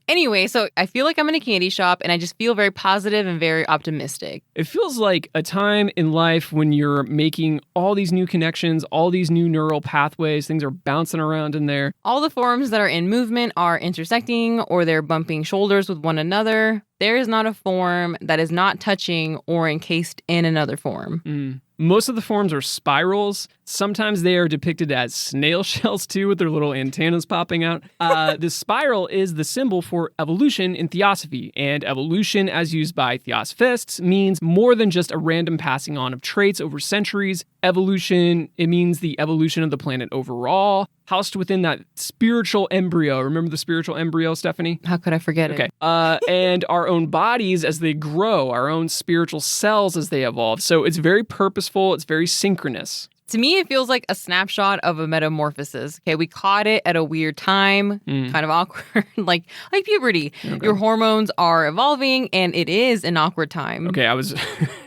Anyway, so I feel like I'm in a candy shop and I just feel very positive and very optimistic. It feels like a time in life when you're making all these new connections, all these new neural pathways, things are bouncing around in there. All the forms that are in movement are intersecting or they're bumping shoulders with one another. There is not a form that is not touching or encased in another form. Most of the forms are spirals. Sometimes they are depicted as snail shells too, with their little antennas popping out. The spiral is the symbol for evolution in Theosophy, and evolution, as used by Theosophists, means more than just a random passing on of traits over centuries. Evolution, it means the evolution of the planet overall, housed within that spiritual embryo. Remember the spiritual embryo, Stephanie? How could I forget it? Okay. And our own bodies as they grow, our own spiritual cells as they evolve. So it's very purposeful. It's very synchronous. To me, it feels like a snapshot of a metamorphosis. Okay, we caught it at a weird time, kind of awkward, like puberty. Okay. Your hormones are evolving, and it is an awkward time. Okay,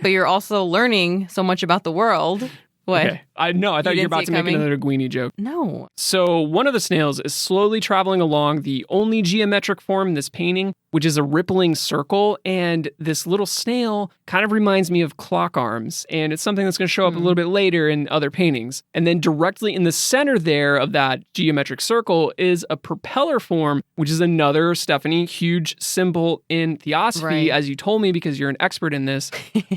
But you're also learning so much about the world. What? Okay. I thought you were about to make another Guini joke. No. So one of the snails is slowly traveling along the only geometric form in this painting, which is a rippling circle. And this little snail kind of reminds me of clock arms. And it's something that's going to show up a little bit later in other paintings. And then directly in the center there of that geometric circle is a propeller form, which is another, Stephanie, huge symbol in Theosophy, as you told me because you're an expert in this,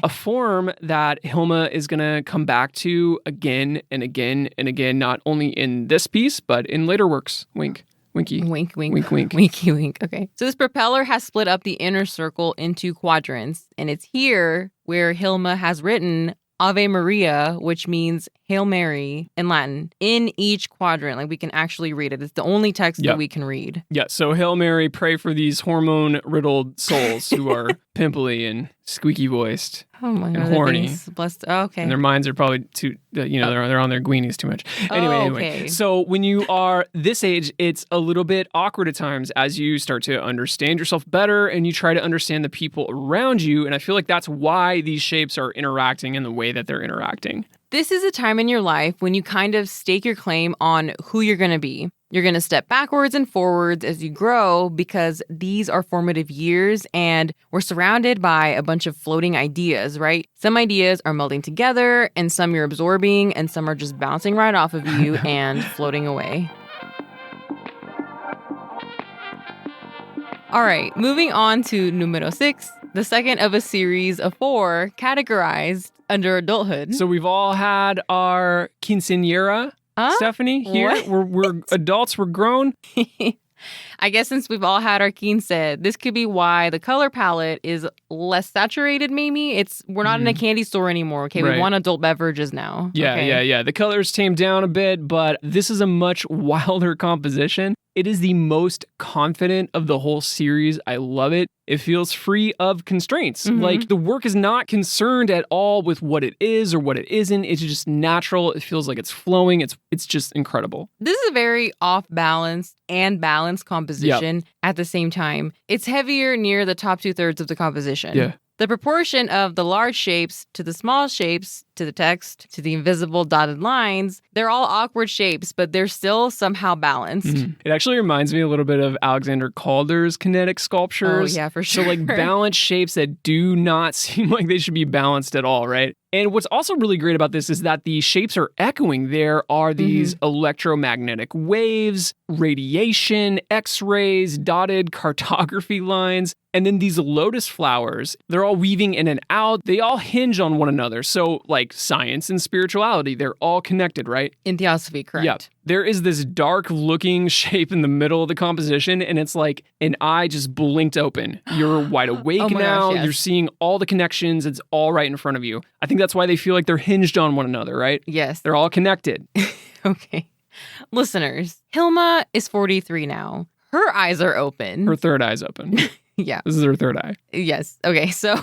a form that Hilma is going to come back to again and again and again, not only in this piece, but in later works. Wink. Winky. Wink, wink. Wink, wink. Winky, wink. Okay. So this propeller has split up the inner circle into quadrants, and it's here where Hilma has written Ave Maria, which means Hail Mary in Latin, in each quadrant. Like, we can actually read it. It's the only text that we can read. Yeah, so Hail Mary, pray for these hormone-riddled souls who are pimply and squeaky-voiced and horny. Blessed. Oh, okay. And their minds are probably too, they're on their Guineas too much. Anyway. So when you are this age, it's a little bit awkward at times as you start to understand yourself better and you try to understand the people around you. And I feel like that's why these shapes are interacting in the way that they're interacting. This is a time in your life when you kind of stake your claim on who you're going to be. You're going to step backwards and forwards as you grow because these are formative years and we're surrounded by a bunch of floating ideas, right? Some ideas are melding together and some you're absorbing and some are just bouncing right off of you and floating away. All right, moving on to numero 6, the second of a series of 4 categorized under adulthood. So we've all had our quinceañera, Stephanie, here. What? We're adults, we're grown. I guess since we've all had our quince, this could be why the color palette is less saturated, maybe. We're not in a candy store anymore, okay? Right. We want adult beverages now. Yeah. The colors tamed down a bit, but this is a much wilder composition. It is the most confident of the whole series. I love it. It feels free of constraints. Like, the work is not concerned at all with what it is or what it isn't. It's just natural. It feels like it's flowing. It's just incredible. This is a very off-balanced and balanced composition at the same time. It's heavier near the top 2/3 of the composition. Yeah. The proportion of the large shapes to the small shapes, to the text, to the invisible dotted lines, they're all awkward shapes, but they're still somehow balanced. It actually reminds me a little bit of Alexander Calder's kinetic sculptures. Oh, yeah, for sure. So, like, balanced shapes that do not seem like they should be balanced at all, right? And what's also really great about this is that the shapes are echoing. There are these electromagnetic waves, radiation, X-rays, dotted cartography lines, and then these lotus flowers. They're all weaving in and out. They all hinge on one another. So, like, science and spirituality, they're all connected, right? In Theosophy, correct. Yeah. There is this dark-looking shape in the middle of the composition, and it's like an eye just blinked open. You're wide awake now. Gosh, yes. You're seeing all the connections. It's all right in front of you. I think that's why they feel like they're hinged on one another, right? Yes. They're all connected. Okay. Listeners, Hilma is 43 now. Her eyes are open. Her third eye's open. Yeah. This is her third eye. Yes. Okay. So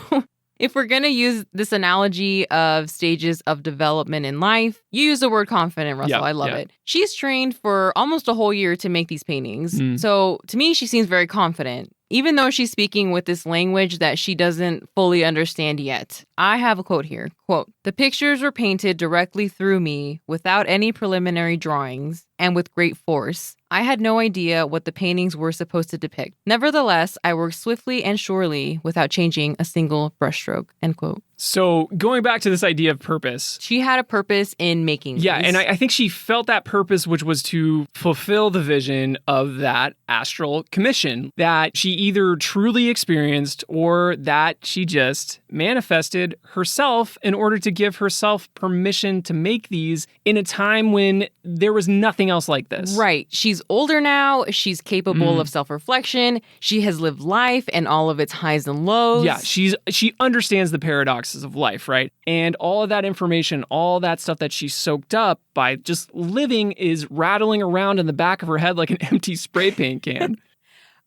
if we're going to use this analogy of stages of development in life, you use the word confident, Russell. I love it. She's trained for almost a whole year to make these paintings. So to me, she seems very confident, even though she's speaking with this language that she doesn't fully understand yet. I have a quote here. Quote, "The pictures were painted directly through me without any preliminary drawings and with great force. I had no idea what the paintings were supposed to depict. Nevertheless, I worked swiftly and surely without changing a single brushstroke, end quote. So going back to this idea of purpose. She had a purpose in making Yeah, these. and I think she felt that purpose, which was to fulfill the vision of that astral commission that she either truly experienced or that she just manifested herself in order to give herself permission to make these in a time when there was nothing else like this. Right. She's older now. She's capable of self-reflection. She has lived life and all of its highs and lows. Yeah, she understands the paradoxes of life, right? And all of that information, all that stuff that she soaked up by just living is rattling around in the back of her head like an empty spray paint can.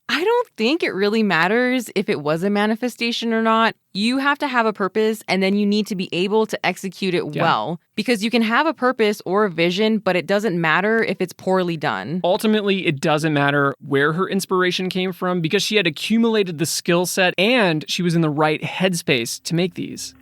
I don't think it really matters if it was a manifestation or not. You have to have a purpose, and then you need to be able to execute it well. Because you can have a purpose or a vision, but it doesn't matter if it's poorly done. Ultimately, it doesn't matter where her inspiration came from because she had accumulated the skill set and she was in the right headspace to make these.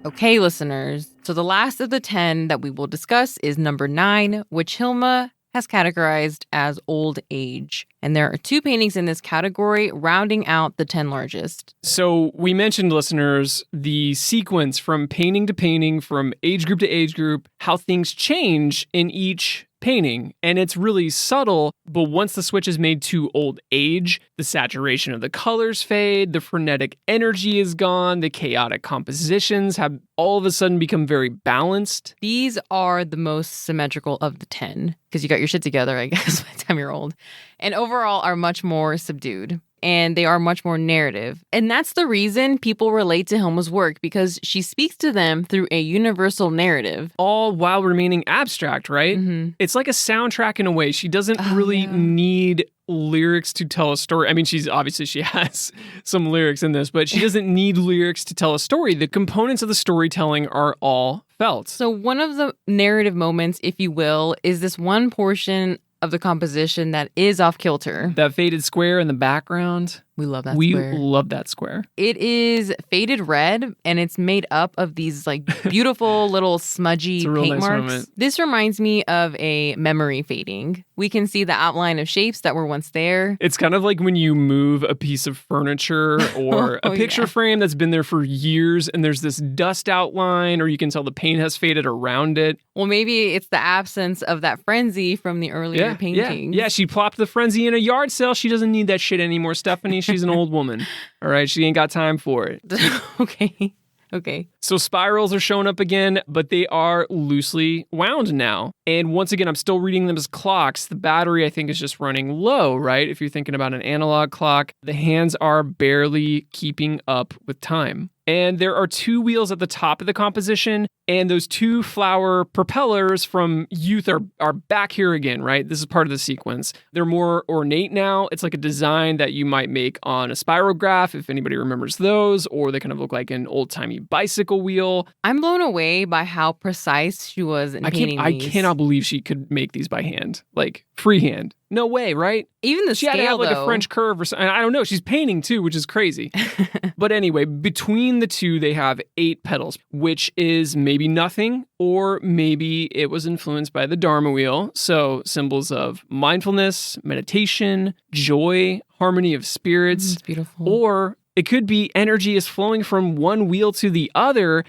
Okay, listeners. So the last of the 10 that we will discuss is number 9, which Hilma has categorized as old age. And there are 2 paintings in this category, rounding out the 10 largest. So we mentioned, listeners, the sequence from painting to painting, from age group to age group, how things change in each painting. And it's really subtle, but once the switch is made to old age, the saturation of the colors fade, the frenetic energy is gone, the chaotic compositions have all of a sudden become very balanced. These are the most symmetrical of the 10, because you got your shit together, I guess, by the time you're old. And overall are much more subdued. And they are much more narrative. And that's the reason people relate to Hilma's work, because she speaks to them through a universal narrative. All while remaining abstract, right? Mm-hmm. It's like a soundtrack in a way. She doesn't really need lyrics to tell a story. I mean, she has some lyrics in this, but she doesn't need lyrics to tell a story. The components of the storytelling are all felt. So one of the narrative moments, if you will, is this one portion of the composition that is off kilter. That faded square in the background. We love that square. We love that square. It is faded red, and it's made up of these like beautiful little smudgy paint marks. Moment. This reminds me of a memory fading. We can see the outline of shapes that were once there. It's kind of like when you move a piece of furniture or a picture frame that's been there for years, and there's this dust outline, or you can tell the paint has faded around it. Well, maybe it's the absence of that frenzy from the earlier paintings. Yeah, she plopped the frenzy in a yard sale. She doesn't need that shit anymore, Stephanie. She's an old woman. All right, she ain't got time for it. Okay. So spirals are showing up again, but they are loosely wound now. And once again, I'm still reading them as clocks. The battery, I think, is just running low, right? If you're thinking about an analog clock, the hands are barely keeping up with time. And there are 2 wheels at the top of the composition, and those 2 flower propellers from youth are back here again, right? This is part of the sequence. They're more ornate now. It's like a design that you might make on a spirograph, if anybody remembers those, or they kind of look like an old-timey bicycle wheel. I'm blown away by how precise she was in painting these. I cannot believe she could make these by hand, like freehand. No way, right? Even the scale, she had to have like though. A French curve or something. I don't know. She's painting too, which is crazy. But anyway, between the 2, they have 8 petals, which is maybe nothing, or maybe it was influenced by the Dharma wheel. So symbols of mindfulness, meditation, joy, harmony of spirits. It's beautiful. Or it could be energy is flowing from one wheel to the other,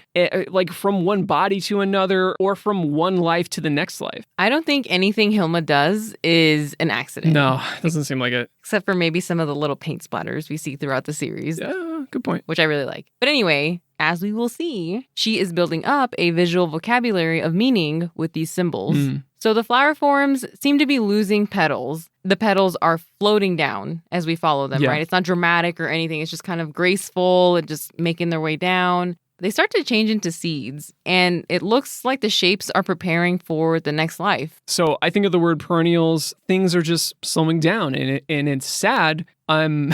like from one body to another, or from one life to the next life. I don't think anything Hilma does is an accident. No, doesn't seem like it. Except for maybe some of the little paint splatters we see throughout the series. Yeah, good point. Which I really like. But anyway, as we will see, she is building up a visual vocabulary of meaning with these symbols. So the flower forms seem to be losing petals. The petals are floating down as we follow them, right? It's not dramatic or anything. It's just kind of graceful and just making their way down. They start to change into seeds, and it looks like the shapes are preparing for the next life. So I think of the word perennials, things are just slowing down, and it's sad. I'm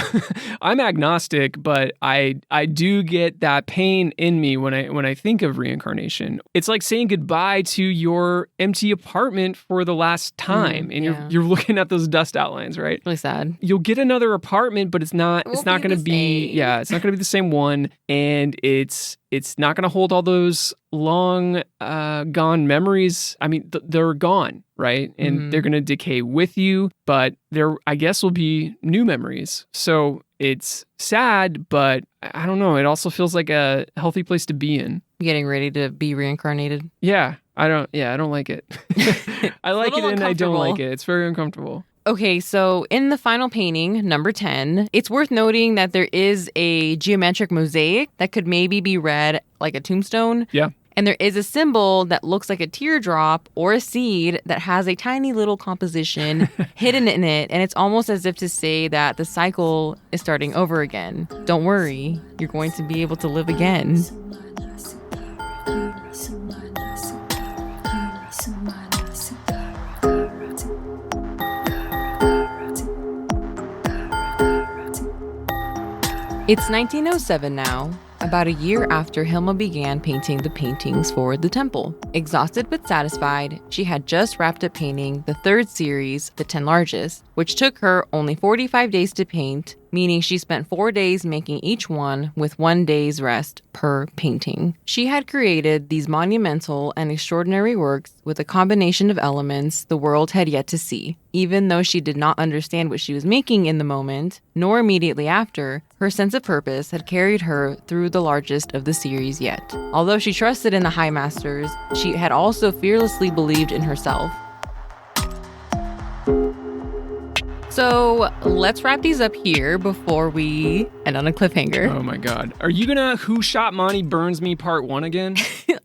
agnostic, but I do get that pain in me when I think of reincarnation. It's like saying goodbye to your empty apartment for the last time, and you're looking at those dust outlines, right? Really sad. You'll get another apartment, but it's not going to be the same one, and it's not going to hold all those long gone memories, I mean, they're gone, right? And they're going to decay with you, but there, I guess, will be new memories. So it's sad, but I don't know. It also feels like a healthy place to be in. Getting ready to be reincarnated. Yeah, I don't like it. I like it and I don't like it. It's very uncomfortable. Okay, so in the final painting, number 10, it's worth noting that there is a geometric mosaic that could maybe be read like a tombstone. Yeah. And there is a symbol that looks like a teardrop or a seed that has a tiny little composition hidden in it. And it's almost as if to say that the cycle is starting over again. Don't worry, you're going to be able to live again. It's 1907 now, about a year after Hilma began painting the paintings for the temple. Exhausted but satisfied, she had just wrapped up painting the third series, The 10 Largest, which took her only 45 days to paint, meaning she spent 4 days making each one with 1 day's rest per painting. She had created these monumental and extraordinary works with a combination of elements the world had yet to see. Even though she did not understand what she was making in the moment, nor immediately after, her sense of purpose had carried her through the largest of the series yet. Although she trusted in the High Masters, she had also fearlessly believed in herself. So let's wrap these up here before we end on a cliffhanger. Oh my God. Are you gonna Who Shot Monty Burns Me Part 1 again?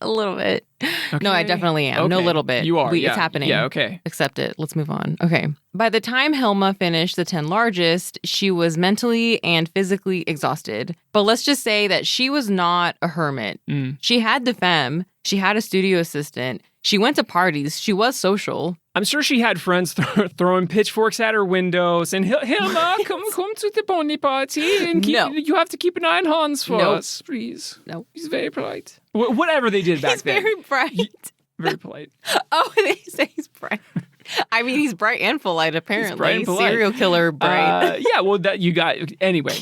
A little bit. Okay. No, I definitely am. Okay. No, little bit. You are. Yeah. It's happening. Yeah, okay. Accept it. Let's move on. Okay. By the time Hilma finished the 10 Largest, she was mentally and physically exhausted. But let's just say that she was not a hermit. She had the femme. She had a studio assistant. She went to parties. She was social. I'm sure she had friends throwing pitchforks at her windows and Hilma, come to the pony party and you have to keep an eye on Hans for us, please. No, he's very polite. Whatever they did back then. He's very bright. Very polite. Oh, they say he's bright. I mean, he's bright and polite, apparently. He's bright and polite. Serial killer bright. Yeah, well, that you got... Anyway,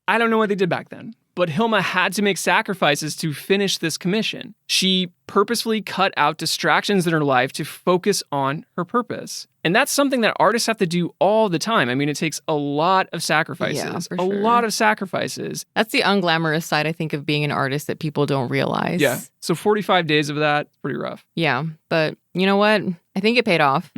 I don't know what they did back then, but Hilma had to make sacrifices to finish this commission. She purposefully cut out distractions in her life to focus on her purpose. And that's something that artists have to do all the time. I mean, it takes a lot of sacrifices. Yeah, for sure. A lot of sacrifices. That's the unglamorous side, I think, of being an artist that people don't realize. Yeah. So 45 days of that, pretty rough. Yeah. But you know what? I think it paid off.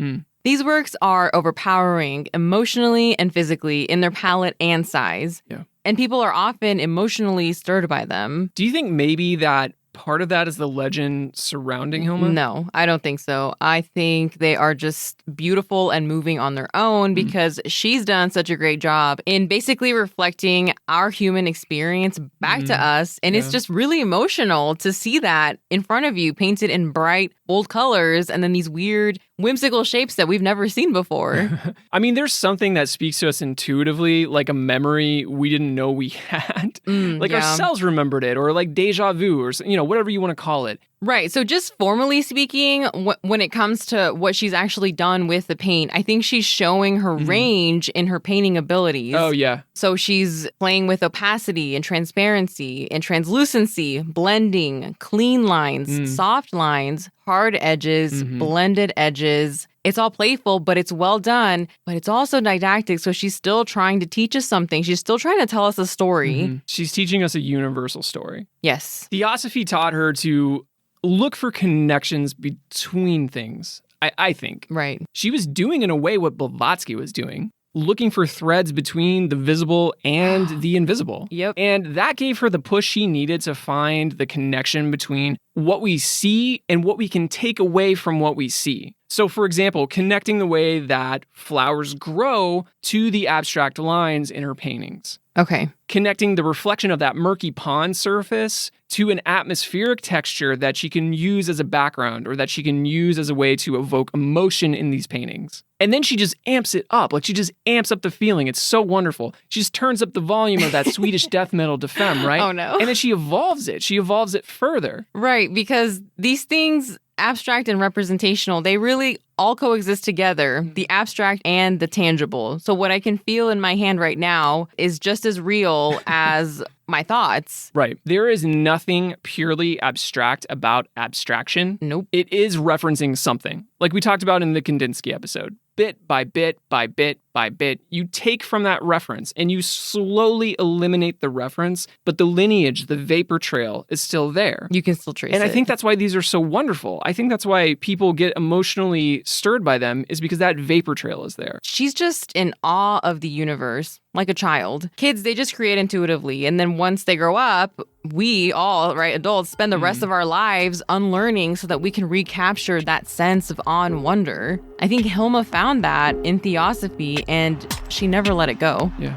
These works are overpowering emotionally and physically in their palette and size. Yeah. And people are often emotionally stirred by them. Do you think maybe that part of that is the legend surrounding Hilma? No, I don't think so. I think they are just beautiful and moving on their own because she's done such a great job in basically reflecting our human experience back to us. And it's just really emotional to see that in front of you, painted in bright, bold colors, and then these weird, whimsical shapes that we've never seen before. I mean, there's something that speaks to us intuitively, like a memory we didn't know we had. Like our cells remembered it, or like deja vu, or whatever you want to call it. Right. So just formally speaking, when it comes to what she's actually done with the paint, I think she's showing her range in her painting abilities. Oh, yeah. So she's playing with opacity and transparency and translucency, blending, clean lines, soft lines, hard edges, blended edges. It's all playful, but it's well done, but it's also didactic. So she's still trying to teach us something. She's still trying to tell us a story. She's teaching us a universal story. Yes. Theosophy taught her to look for connections between things, I think. Right. She was doing in a way what Blavatsky was doing, looking for threads between the visible and the invisible. Yep. And that gave her the push she needed to find the connection between what we see and what we can take away from what we see. So, for example, connecting the way that flowers grow to the abstract lines in her paintings. Okay. Connecting the reflection of that murky pond surface to an atmospheric texture that she can use as a background or that she can use as a way to evoke emotion in these paintings. And then she just amps it up. Like, she just amps up the feeling. It's so wonderful. She just turns up the volume of that Swedish death metal Defem, right? Oh, no. And then she evolves it. She evolves it further. Right, because these things, Abstract and representational, they really all coexist together, the abstract and the tangible. So what I can feel in my hand right now is just as real as my thoughts. Right. There is nothing purely abstract about abstraction. Nope. It is referencing something, like we talked about in the Kandinsky episode. Bit by bit by bit by bit, you take from that reference and you slowly eliminate the reference, but the lineage, the vapor trail is still there. You can still trace it. And I think that's why these are so wonderful. I think that's why people get emotionally stirred by them, is because that vapor trail is there. She's just in awe of the universe, like a child. Kids, they just create intuitively. And then once they grow up, we all, right, adults, spend the rest of our lives unlearning so that we can recapture that sense of awe and wonder. I think Hilma found that in Theosophy, and she never let it go. Yeah.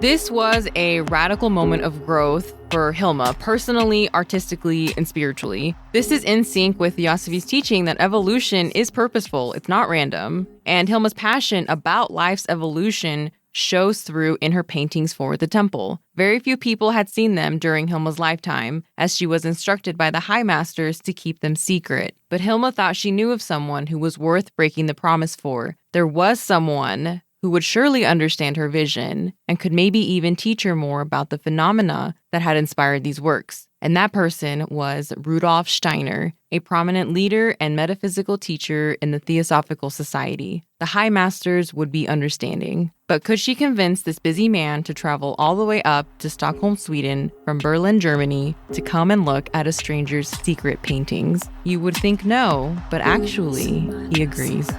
This was a radical moment of growth for Hilma, personally, artistically, and spiritually. This is in sync with Theosophy's teaching that evolution is purposeful, it's not random. And Hilma's passion about life's evolution shows through in her paintings for the temple. Very few people had seen them during Hilma's lifetime, as she was instructed by the high masters to keep them secret. But Hilma thought she knew of someone who was worth breaking the promise for. There was someone who would surely understand her vision and could maybe even teach her more about the phenomena that had inspired these works. And that person was Rudolf Steiner, a prominent leader and metaphysical teacher in the Theosophical Society. The high masters would be understanding. But could she convince this busy man to travel all the way up to Stockholm, Sweden, from Berlin, Germany, to come and look at a stranger's secret paintings? You would think no, but actually, he agrees.